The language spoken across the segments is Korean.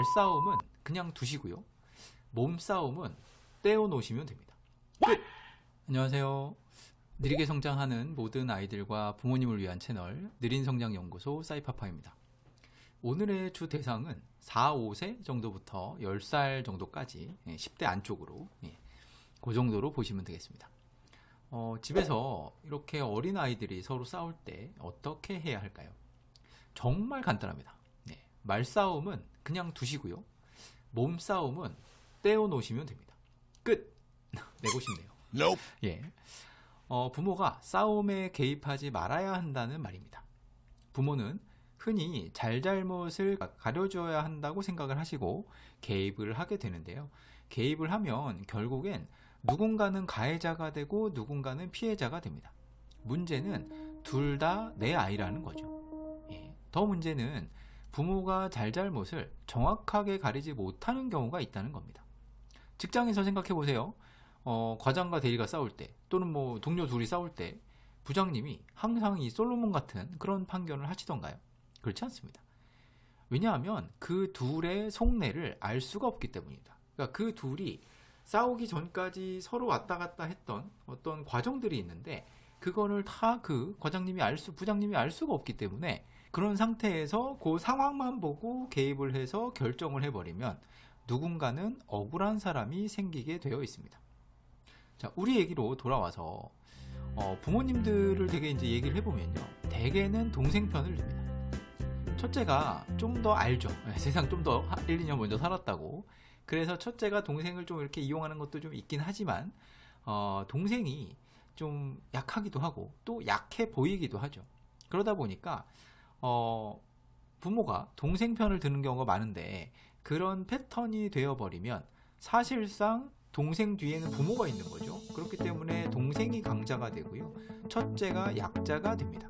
말싸움은 그냥 두시고요. 몸싸움은 떼어놓으시면 됩니다. 끝! 안녕하세요. 느리게 성장하는 모든 아이들과 부모님을 위한 채널 느린성장연구소 사이파파입니다. 오늘의 주 대상은 4, 5세 정도부터 10살 정도까지 10대 안쪽으로 그 정도로 보시면 되겠습니다. 집에서 이렇게 어린 아이들이 서로 싸울 때 어떻게 해야 할까요? 정말 간단합니다. 말싸움은 그냥 두시고요. 몸싸움은 떼어놓으시면 됩니다. 끝! 내고 싶네요. Nope. 예. 부모가 싸움에 개입하지 말아야 한다는 말입니다. 부모는 흔히 잘잘못을 가려줘야 한다고 생각을 하시고 개입을 하게 되는데요. 개입을 하면 결국엔 누군가는 가해자가 되고 누군가는 피해자가 됩니다. 문제는 둘 다 내 아이라는 거죠. 더 문제는 부모가 잘잘못을 정확하게 가리지 못하는 경우가 있다는 겁니다. 직장에서 생각해 보세요. 과장과 대리가 싸울 때 또는 동료 둘이 싸울 때 부장님이 항상 이 솔로몬 같은 그런 판결을 하시던가요? 그렇지 않습니다. 왜냐하면 그 둘의 속내를 알 수가 없기 때문입니다. 그러니까 그 둘이 싸우기 전까지 서로 왔다 갔다 했던 어떤 과정들이 있는데 그거를 다 그 부장님이 알 수가 없기 때문에 그런 상태에서 그 상황만 보고 개입을 해서 결정을 해버리면 누군가는 억울한 사람이 생기게 되어 있습니다. 자, 우리 얘기로 돌아와서 부모님들을 되게 이제 얘기를 해보면요, 대개는 동생 편을 듭니다. 첫째가 좀 더 알죠. 세상 좀 더 1, 2년 먼저 살았다고. 그래서 첫째가 동생을 좀 이렇게 이용하는 것도 좀 있긴 하지만 동생이 좀 약하기도 하고 또 약해 보이기도 하죠. 그러다 보니까 부모가 동생 편을 드는 경우가 많은데 그런 패턴이 되어버리면 사실상 동생 뒤에는 부모가 있는 거죠. 그렇기 때문에 동생이 강자가 되고요, 첫째가 약자가 됩니다.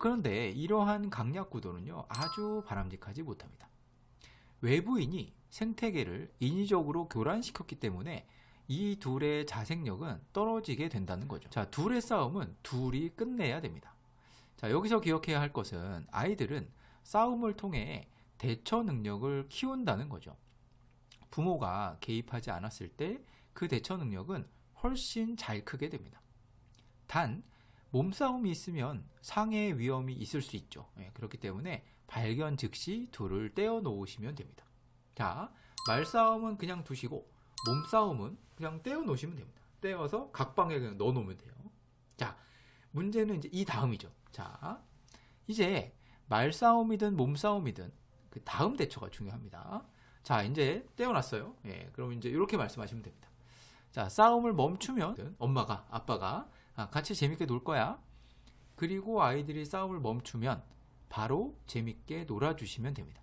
그런데 이러한 강약 구도는요, 아주 바람직하지 못합니다. 외부인이 생태계를 인위적으로 교란시켰기 때문에 이 둘의 자생력은 떨어지게 된다는 거죠. 자, 둘의 싸움은 둘이 끝내야 됩니다. 자, 여기서 기억해야 할 것은 아이들은 싸움을 통해 대처 능력을 키운다는 거죠. 부모가 개입하지 않았을 때 그 대처 능력은 훨씬 잘 크게 됩니다. 단, 몸싸움이 있으면 상해 위험이 있을 수 있죠. 그렇기 때문에 발견 즉시 둘을 떼어 놓으시면 됩니다. 자, 말싸움은 그냥 두시고 몸싸움은 그냥 떼어 놓으시면 됩니다. 떼어서 각방에 그냥 넣어 놓으면 돼요. 자, 문제는 이제 이 다음이죠. 자, 이제 말싸움이든 몸싸움이든 그 다음 대처가 중요합니다. 자, 이제 떼어놨어요. 그럼 이제 이렇게 말씀하시면 됩니다. 자, 싸움을 멈추면 엄마가, 아빠가 같이 재밌게 놀 거야. 그리고 아이들이 싸움을 멈추면 바로 재밌게 놀아주시면 됩니다.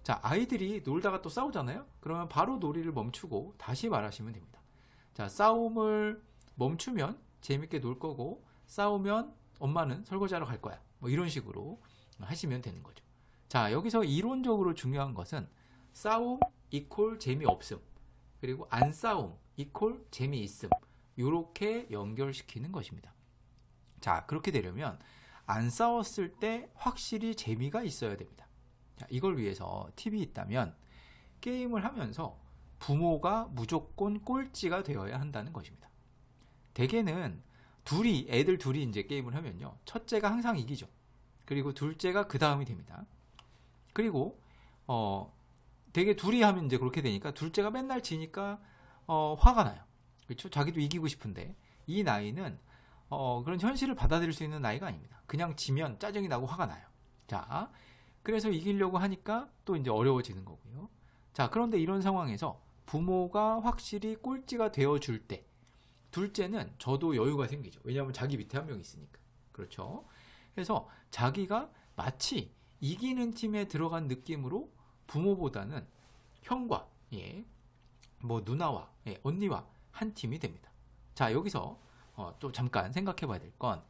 자, 아이들이 놀다가 또 싸우잖아요. 그러면 바로 놀이를 멈추고 다시 말하시면 됩니다. 자, 싸움을 멈추면 재밌게 놀 거고 싸우면 엄마는 설거지하러 갈 거야. 이런 식으로 하시면 되는 거죠. 자, 여기서 이론적으로 중요한 것은 싸움 이퀄 재미없음, 그리고 안 싸움 이퀄 재미있음, 이렇게 연결시키는 것입니다. 자, 그렇게 되려면 안 싸웠을 때 확실히 재미가 있어야 됩니다. 자, 이걸 위해서 팁이 있다면 게임을 하면서 부모가 무조건 꼴찌가 되어야 한다는 것입니다. 대개는 애들 둘이 이제 게임을 하면요, 첫째가 항상 이기죠. 그리고 둘째가 그 다음이 됩니다. 그리고 되게 둘이 하면 이제 그렇게 되니까 둘째가 맨날 지니까 화가 나요. 그렇죠? 자기도 이기고 싶은데 이 나이는 그런 현실을 받아들일 수 있는 나이가 아닙니다. 그냥 지면 짜증이 나고 화가 나요. 자, 그래서 이기려고 하니까 또 이제 어려워지는 거고요. 자, 그런데 이런 상황에서 부모가 확실히 꼴찌가 되어줄 때 둘째는 저도 여유가 생기죠. 왜냐하면 자기 밑에 한 명 있으니까. 그렇죠? 그래서 자기가 마치 이기는 팀에 들어간 느낌으로 부모보다는 형과 누나와 언니와 한 팀이 됩니다. 자, 여기서 또 잠깐 생각해 봐야 될 건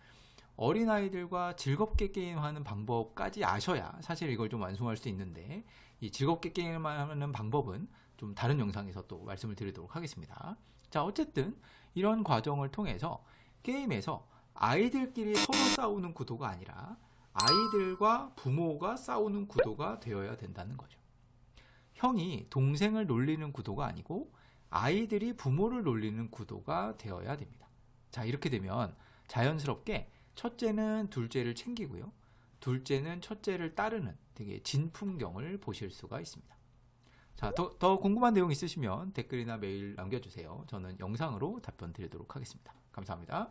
어린아이들과 즐겁게 게임하는 방법까지 아셔야 사실 이걸 좀 완성할 수 있는데, 이 즐겁게 게임하는 방법은 좀 다른 영상에서 또 말씀을 드리도록 하겠습니다. 자, 어쨌든 이런 과정을 통해서 게임에서 아이들끼리 서로 싸우는 구도가 아니라 아이들과 부모가 싸우는 구도가 되어야 된다는 거죠. 형이 동생을 놀리는 구도가 아니고 아이들이 부모를 놀리는 구도가 되어야 됩니다. 자, 이렇게 되면 자연스럽게 첫째는 둘째를 챙기고요. 둘째는 첫째를 따르는 되게 진풍경을 보실 수가 있습니다. 자, 더 궁금한 내용 있으시면 댓글이나 메일 남겨주세요. 저는 영상으로 답변 드리도록 하겠습니다. 감사합니다.